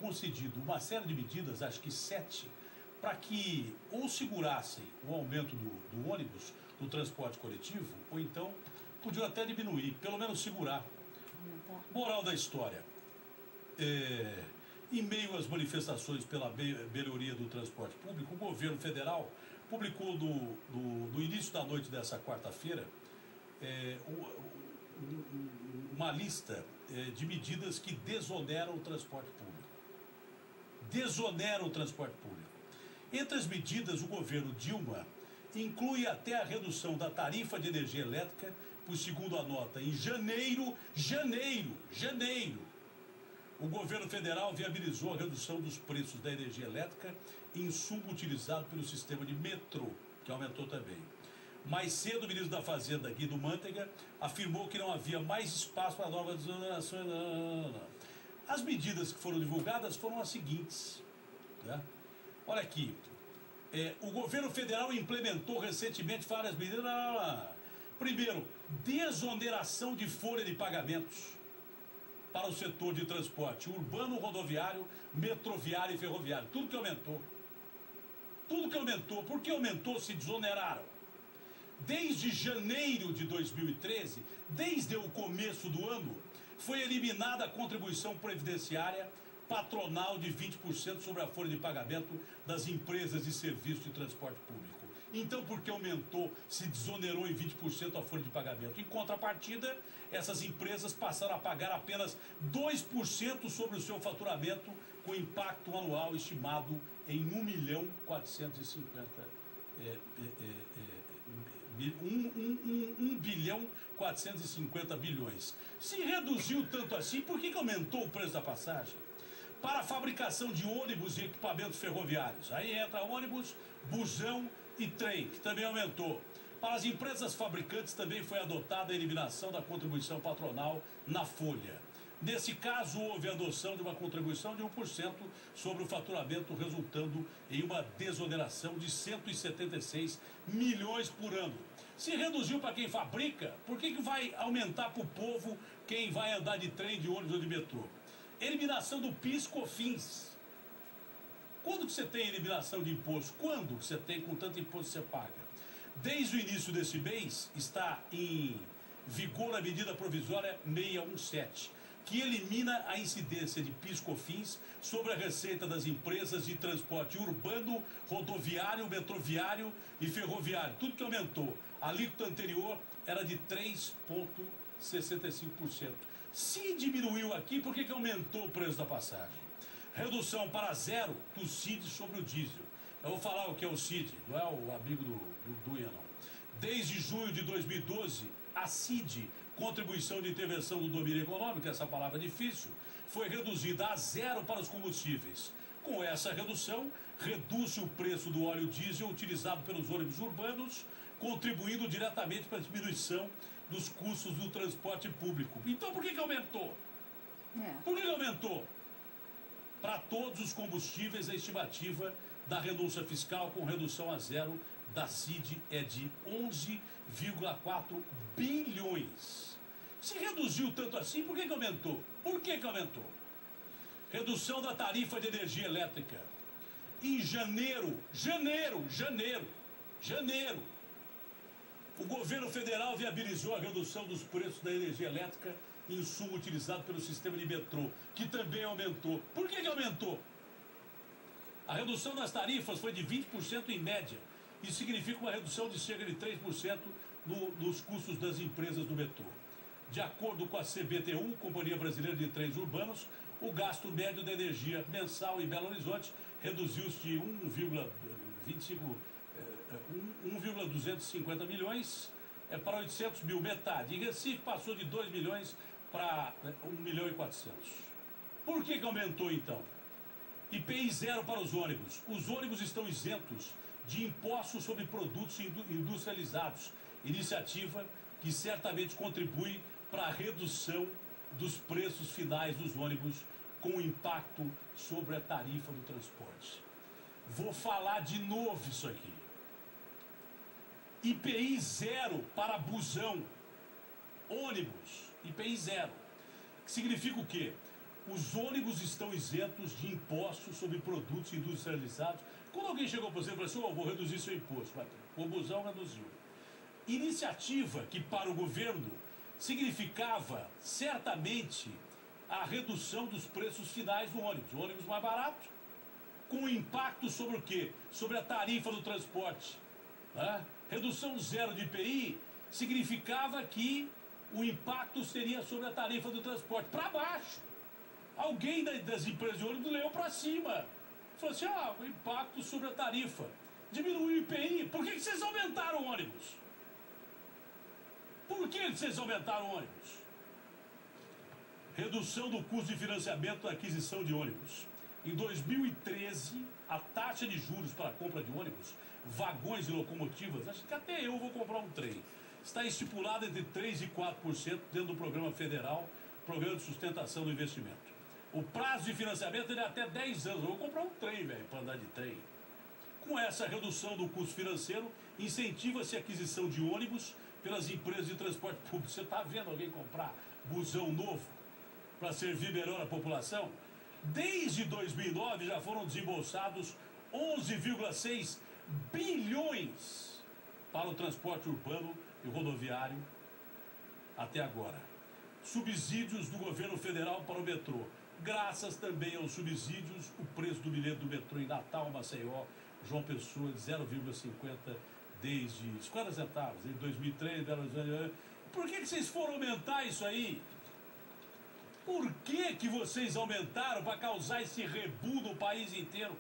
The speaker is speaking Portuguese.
concedido uma série de medidas, acho que 7, para que ou segurassem o aumento do ônibus, do transporte coletivo, ou então podiam até diminuir, pelo menos segurar. Moral da história. Em meio às manifestações pela melhoria do transporte público, o governo federal publicou no início da noite dessa quarta-feira uma lista de medidas que desoneram o transporte público. Desoneram o transporte público. Entre as medidas, o governo Dilma inclui até a redução da tarifa de energia elétrica, pois, segundo a nota, em janeiro, o governo federal viabilizou a redução dos preços da energia elétrica, insumo utilizado pelo sistema de metrô, que aumentou também. Mais cedo, o ministro da Fazenda, Guido Mantega, afirmou que não havia mais espaço para novas desonerações. As medidas que foram divulgadas foram as seguintes, né? Olha aqui, o governo federal implementou recentemente várias medidas. Primeiro, desoneração de folha de pagamentos para o setor de transporte urbano, rodoviário, metroviário e ferroviário. Tudo que aumentou. Tudo que aumentou. Por que aumentou? Se desoneraram. Desde janeiro de 2013, desde o começo do ano, foi eliminada a contribuição previdenciária patronal de 20% sobre a folha de pagamento das empresas de serviço de transporte público. Então, por que aumentou, se desonerou em 20% a folha de pagamento? Em contrapartida, essas empresas passaram a pagar apenas 2% sobre o seu faturamento, com impacto anual estimado em 1 bilhão 450 bilhões. Se reduziu tanto assim, por que aumentou o preço da passagem? Para a fabricação de ônibus e equipamentos ferroviários. Aí entra ônibus, busão e trem, que também aumentou. Para as empresas fabricantes também foi adotada a eliminação da contribuição patronal na folha. Nesse caso, houve a adoção de uma contribuição de 1% sobre o faturamento, resultando em uma desoneração de 176 milhões por ano. Se reduziu para quem fabrica, por que vai aumentar para o povo quem vai andar de trem, de ônibus ou de metrô? Eliminação do PIS/COFINS. Quando que você tem eliminação de imposto? Quando que você tem com tanto imposto que você paga? Desde o início desse mês está em vigor a medida provisória 617, que elimina a incidência de PIS/COFINS sobre a receita das empresas de transporte urbano, rodoviário, metroviário e ferroviário. Tudo que aumentou. A alíquota anterior era de 3,65%. Se diminuiu aqui, por que aumentou o preço da passagem? Redução para zero do CID sobre o diesel. Eu vou falar o que é o CID, não é o amigo do Duia, não. Desde junho de 2012, a CID, Contribuição de Intervenção do Domínio Econômico, essa palavra é difícil, foi reduzida a zero para os combustíveis. Com essa redução, reduz-se o preço do óleo diesel utilizado pelos ônibus urbanos, contribuindo diretamente para a diminuição dos custos do transporte público. Então, por que aumentou? Por que aumentou? Para todos os combustíveis, a estimativa da renúncia fiscal com redução a zero da CID é de 11,4 bilhões. Se reduziu tanto assim, por que aumentou? Por que aumentou? Redução da tarifa de energia elétrica. Em janeiro, o governo federal viabilizou a redução dos preços da energia elétrica, insumo utilizado pelo sistema de metrô, que também aumentou. Por que aumentou? A redução das tarifas foi de 20% em média. Isso significa uma redução de cerca de 3% nos custos das empresas do metrô. De acordo com a CBTU, Companhia Brasileira de Trens Urbanos, o gasto médio da energia mensal em Belo Horizonte reduziu-se de 1,250 milhões para 800 mil, metade. Em Recife passou de 2 milhões para 1 milhão e 400. Por que aumentou então? IPI zero para os ônibus. Os ônibus estão isentos de impostos sobre produtos industrializados, iniciativa que certamente contribui para a redução dos preços finais dos ônibus, com impacto sobre a tarifa do transporte. Vou falar de novo isso aqui. IPI zero para busão, ônibus, IPI zero. Que significa o quê? os ônibus estão isentos de impostos sobre produtos industrializados. Quando alguém chegou para você e falou assim, vou reduzir seu imposto, o busão reduziu. Iniciativa que para o governo significava certamente a redução dos preços finais do ônibus. O ônibus mais barato, com impacto sobre o quê? Sobre a tarifa do transporte. Né? Redução zero de IPI significava que o impacto seria sobre a tarifa do transporte, para baixo. Alguém das empresas de ônibus leu para cima. Falou assim, o impacto sobre a tarifa. Diminuiu o IPI. Por que vocês aumentaram o ônibus? Por que vocês aumentaram o ônibus? Redução do custo de financiamento da aquisição de ônibus. Em 2013, a taxa de juros para a compra de ônibus, vagões e locomotivas, acho que até eu vou comprar um trem, está estipulada entre 3% e 4% dentro do programa federal, Programa de Sustentação do Investimento. O prazo de financiamento é até 10 anos. Eu vou comprar um trem, velho, para andar de trem. Com essa redução do custo financeiro, incentiva-se a aquisição de ônibus pelas empresas de transporte público. Você está vendo alguém comprar busão novo para servir melhor a população? Desde 2009 já foram desembolsados 11,6 bilhões para o transporte urbano e rodoviário até agora. Subsídios do governo federal para o metrô. Graças também aos subsídios, o preço do bilhete do metrô em Natal, Maceió, João Pessoa, de 0,50 desde 50 centavos, em 2003, por que vocês foram aumentar isso aí? Por que vocês aumentaram para causar esse rebu no país inteiro?